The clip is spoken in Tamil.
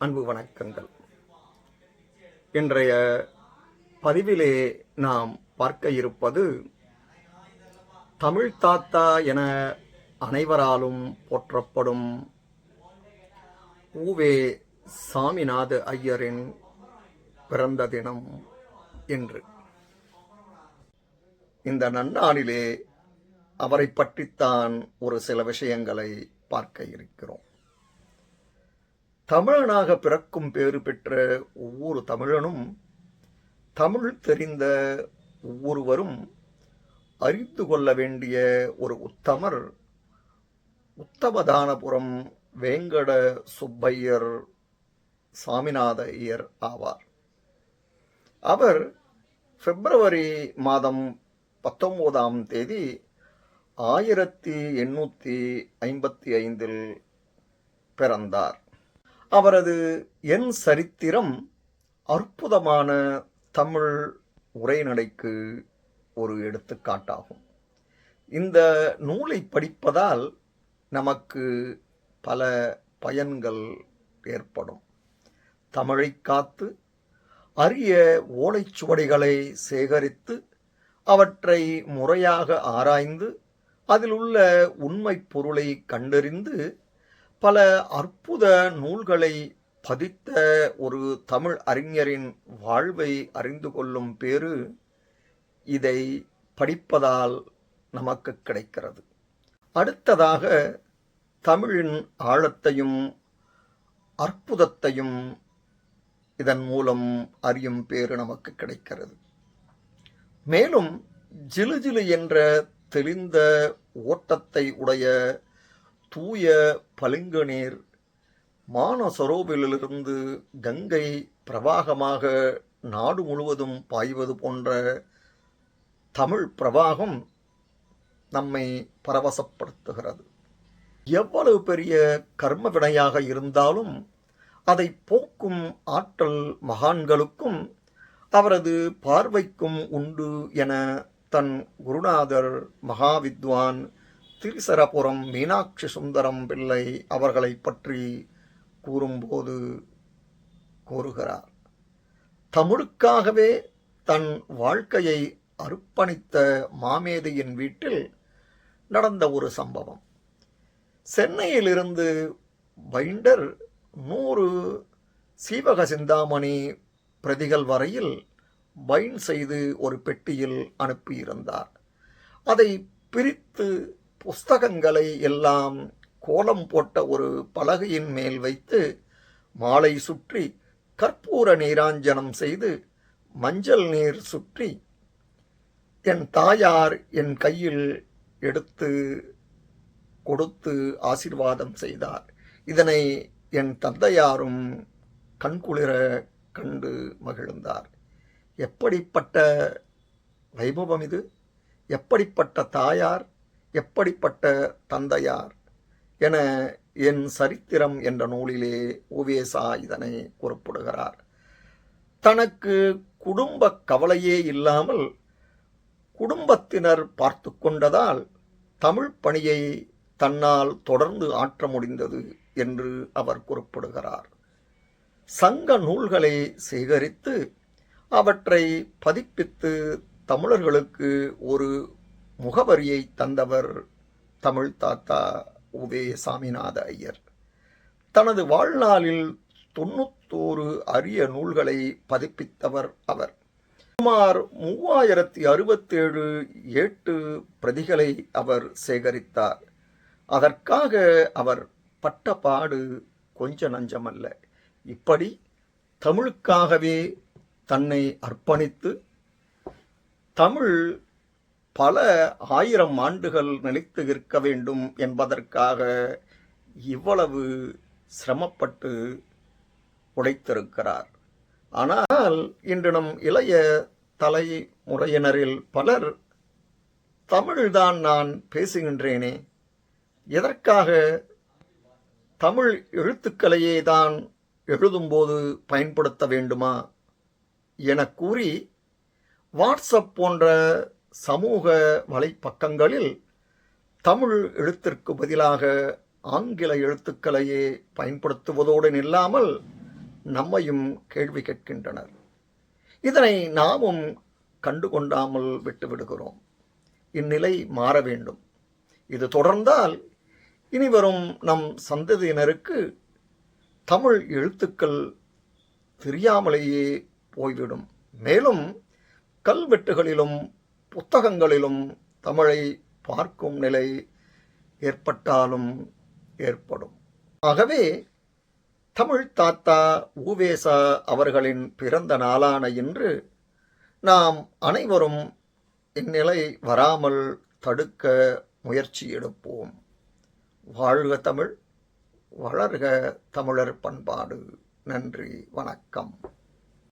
அன்பு வணக்கங்கள். இன்றைய பதிவிலே நாம் பார்க்க இருப்பது தமிழ் தாத்தா என அனைவராலும் போற்றப்படும் உவே சாமிநாத ஐயரின் பிறந்த தினம் என்று. இந்த நன்னாளிலே அவரை பற்றித்தான் ஒரு சில விஷயங்களை பார்க்க இருக்கிறோம். தமிழனாக பிறக்கும் பேறு பெற்ற ஒவ்வொரு தமிழனும், தமிழ் தெரிந்த ஒவ்வொருவரும் அறிந்து கொள்ள வேண்டிய ஒரு உத்தமர் உத்தமதானபுரம் வேங்கட சுப்பையர் சாமிநாத ஐயர் ஆவார். அவர் பிப்ரவரி மாதம் 19ஆம் தேதி 1855 பிறந்தார். அவரது என் சரித்திரம் அற்புதமான தமிழ் உரைநடைக்கு ஒரு எடுத்துக்காட்டாகும். இந்த நூலை படிப்பதால் நமக்கு பல பயன்கள் ஏற்படும். தமிழை காத்து அரிய ஓலைச்சுவடிகளை சேகரித்து அவற்றை முறையாக ஆராய்ந்து அதில் உள்ள உண்மை பொருளை கண்டறிந்து பல அற்புத நூல்களை பதித்த ஒரு தமிழ் அறிஞரின் வாழ்வை அறிந்து கொள்ளும் பேறு இதை படிப்பதால் நமக்கு கிடைக்கிறது. அடுத்ததாக தமிழின் ஆழத்தையும் அற்புதத்தையும் இதன் மூலம் அறியும் பேறு நமக்கு கிடைக்கிறது. மேலும் ஜிலு ஜிலு என்ற தெளிந்த ஓட்டத்தை உடைய தூய பளிங்கு நீர் மானசரோவரிலிருந்து கங்கை பிரவாகமாக நாடு முழுவதும் பாய்வது போன்ற தமிழ் பிரவாகம் நம்மை பரவசப்படுத்துகிறது. எவ்வளவு பெரிய கர்ம வினையாக இருந்தாலும் அதை போக்கும் ஆற்றல் மகான்களுக்கும் அவரது பார்வைக்கும் உண்டு என தன் குருநாதர் மகாவித்வான் திரிசரபுரம் மீனாட்சி சுந்தரம் பிள்ளை அவர்களை பற்றி கூறும்போது கூறுகிறார். தமிழுக்காகவே தன் வாழ்க்கையை அர்ப்பணித்த மாமேதையின் வீட்டில் நடந்த ஒரு சம்பவம். சென்னையிலிருந்து பைண்டர் 100 சீவக சிந்தாமணி பிரதிகள் வரையில் பைண்ட் செய்து ஒரு பெட்டியில் அனுப்பியிருந்தார். அதை பிரித்து புஸ்தகங்களை எல்லாம் கோலம் போட்ட ஒரு பலகையின் மேல் வைத்து மாலை சுற்றி கற்பூர நீராஞ்சனம் செய்து மஞ்சள் நீர் சுற்றி என் தாயார் என் கையில் எடுத்து கொடுத்து ஆசீர்வாதம் செய்தார். இதனை என் தந்தையாரும் கண்குளிர கண்டு மகிழ்ந்தார். எப்படிப்பட்ட வைபவம் இது! எப்படிப்பட்ட தாயார், எப்படிப்பட்ட தந்தையார் என என் சரித்திரம் என்ற நூலிலே உவேசா இதனை குறிப்பிடுகிறார். தனக்கு குடும்ப கவலையே இல்லாமல் குடும்பத்தினர் பார்த்து கொண்டதால் தமிழ் பணியை தன்னால் தொடர்ந்து ஆற்ற முடிந்தது என்று அவர் குறிப்பிடுகிறார். சங்க நூல்களை சேகரித்து அவற்றை பதிப்பித்து தமிழர்களுக்கு ஒரு முகவரியை தந்தவர் தமிழ் தாத்தா உவே சாமிநாத ஐயர். தனது வாழ்நாளில் 91 அரிய நூல்களை பதிப்பித்தவர் அவர். சுமார் 3067 ஏட்டு பிரதிகளை அவர் சேகரித்தார். அதற்காக அவர் பட்ட பாடு கொஞ்ச நஞ்சமல்ல. இப்படி தமிழுக்காகவே தன்னை அர்ப்பணித்து தமிழ் பல 1000 ஆண்டுகள் நிலைத்து இருக்க வேண்டும் என்பதற்காக இவ்வளவு சிரமப்பட்டு உழைத்திருக்கிறார். ஆனால் இன்று நம் இளைய தலைமுறையினரில் பலர் தமிழ்தான் நான் பேசுகின்றேனே, எதற்காக தமிழ் எழுத்துக்களையே தான் எழுதும்போது பயன்படுத்த வேண்டுமா என கூறி வாட்ஸ்அப் போன்ற சமூக வலைப்பக்கங்களில் தமிழ் எழுத்திற்கு பதிலாக ஆங்கில எழுத்துக்களையே பயன்படுத்துவதோடு நில்லாமல் நம்மையும் கேள்வி கேட்கின்றனர். இதனை நாமும் கண்டுகொண்டாமல் விட்டுவிடுகிறோம். இந்நிலை மாற வேண்டும். இது தொடர்ந்தால் இனிவரும் நம் சந்ததியினருக்கு தமிழ் எழுத்துக்கள் தெரியாமலேயே போய்விடும். மேலும் கல்வெட்டுகளிலும் புத்தகங்களிலும் தமிழை பார்க்கும் நிலை ஏற்பட்டாலும் ஏற்படும். ஆகவே தமிழ் தாத்தா உவேசா அவர்களின் பிறந்த நாளான இன்று நாம் அனைவரும் இந்நிலை வராமல் தடுக்க முயற்சி எடுப்போம். வாழ்க தமிழ், வளர்க தமிழர் பண்பாடு. நன்றி, வணக்கம்.